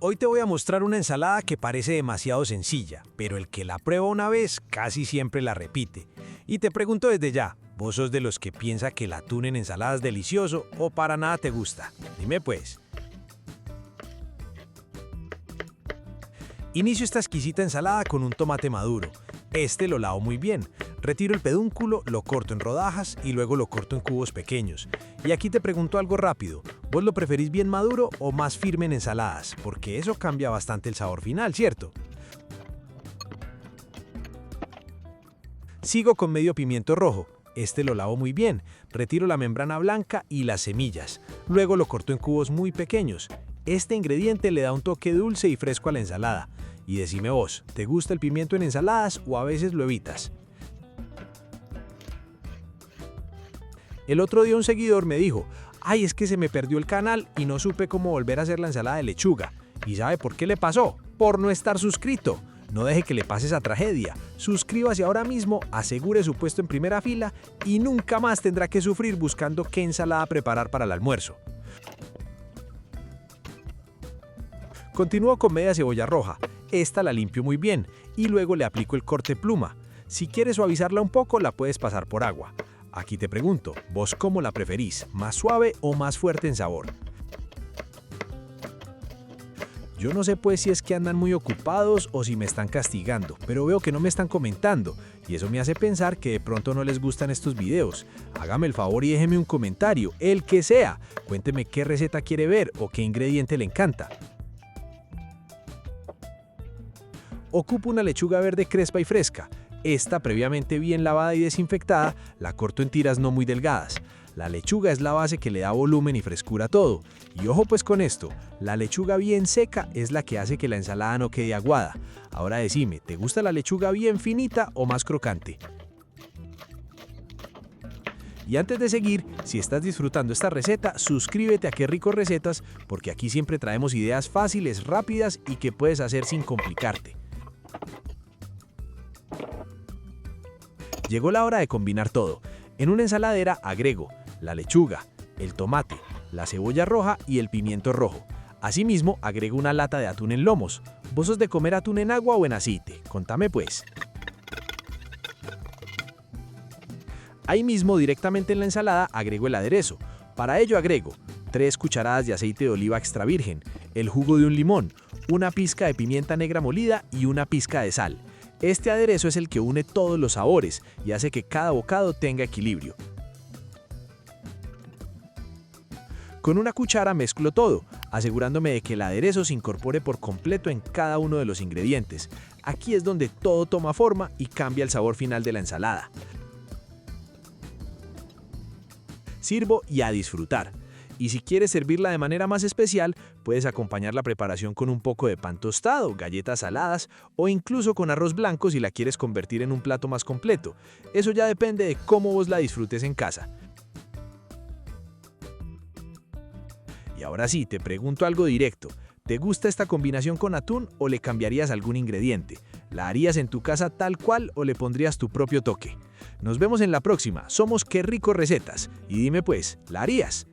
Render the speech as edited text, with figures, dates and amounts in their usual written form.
Hoy te voy a mostrar una ensalada que parece demasiado sencilla, pero el que la prueba una vez casi siempre la repite. Y te pregunto desde ya, ¿vos sos de los que piensa que el atún en ensalada es delicioso o para nada te gusta? Dime pues. Inicio esta exquisita ensalada con un tomate maduro. Este lo lavo muy bien. Retiro el pedúnculo, lo corto en rodajas y luego lo corto en cubos pequeños. Y aquí te pregunto algo rápido. ¿Vos lo preferís bien maduro o más firme en ensaladas? Porque eso cambia bastante el sabor final, ¿cierto? Sigo con medio pimiento rojo. Este lo lavo muy bien. Retiro la membrana blanca y las semillas. Luego lo corto en cubos muy pequeños. Este ingrediente le da un toque dulce y fresco a la ensalada. Y decime vos, ¿te gusta el pimiento en ensaladas o a veces lo evitas? El otro día un seguidor me dijo, ay, es que se me perdió el canal y no supe cómo volver a hacer la ensalada de lechuga. ¿Y sabe por qué le pasó? Por no estar suscrito. No deje que le pase esa tragedia. Suscríbase ahora mismo, asegure su puesto en primera fila y nunca más tendrá que sufrir buscando qué ensalada preparar para el almuerzo. Continúo con media cebolla roja. Esta la limpio muy bien y luego le aplico el corte pluma. Si quieres suavizarla un poco, la puedes pasar por agua. Aquí te pregunto, ¿vos cómo la preferís? ¿Más suave o más fuerte en sabor? Yo no sé pues si es que andan muy ocupados o si me están castigando, pero veo que no me están comentando y eso me hace pensar que de pronto no les gustan estos videos. Hágame el favor y déjeme un comentario, el que sea. Cuénteme qué receta quiere ver o qué ingrediente le encanta. Ocupo una lechuga verde crespa y fresca. Esta, previamente bien lavada y desinfectada, la corto en tiras no muy delgadas. La lechuga es la base que le da volumen y frescura a todo. Y ojo pues con esto, la lechuga bien seca es la que hace que la ensalada no quede aguada. Ahora decime, ¿te gusta la lechuga bien finita o más crocante? Y antes de seguir, si estás disfrutando esta receta, suscríbete a Qué Rico Recetas, porque aquí siempre traemos ideas fáciles, rápidas y que puedes hacer sin complicarte. Llegó la hora de combinar todo. En una ensaladera agrego la lechuga, el tomate, la cebolla roja y el pimiento rojo. Asimismo, agrego una lata de atún en lomos. ¿Vos sos de comer atún en agua o en aceite? Contame pues. Ahí mismo, directamente en la ensalada, agrego el aderezo. Para ello agrego 3 cucharadas de aceite de oliva extra virgen, el jugo de un limón, una pizca de pimienta negra molida y una pizca de sal. Este aderezo es el que une todos los sabores y hace que cada bocado tenga equilibrio. Con una cuchara mezclo todo, asegurándome de que el aderezo se incorpore por completo en cada uno de los ingredientes. Aquí es donde todo toma forma y cambia el sabor final de la ensalada. Sirvo y a disfrutar. Y si quieres servirla de manera más especial, puedes acompañar la preparación con un poco de pan tostado, galletas saladas o incluso con arroz blanco si la quieres convertir en un plato más completo. Eso ya depende de cómo vos la disfrutes en casa. Y ahora sí, te pregunto algo directo. ¿Te gusta esta combinación con atún o le cambiarías algún ingrediente? ¿La harías en tu casa tal cual o le pondrías tu propio toque? Nos vemos en la próxima. Somos Qué Rico Recetas. Y dime pues, ¿la harías?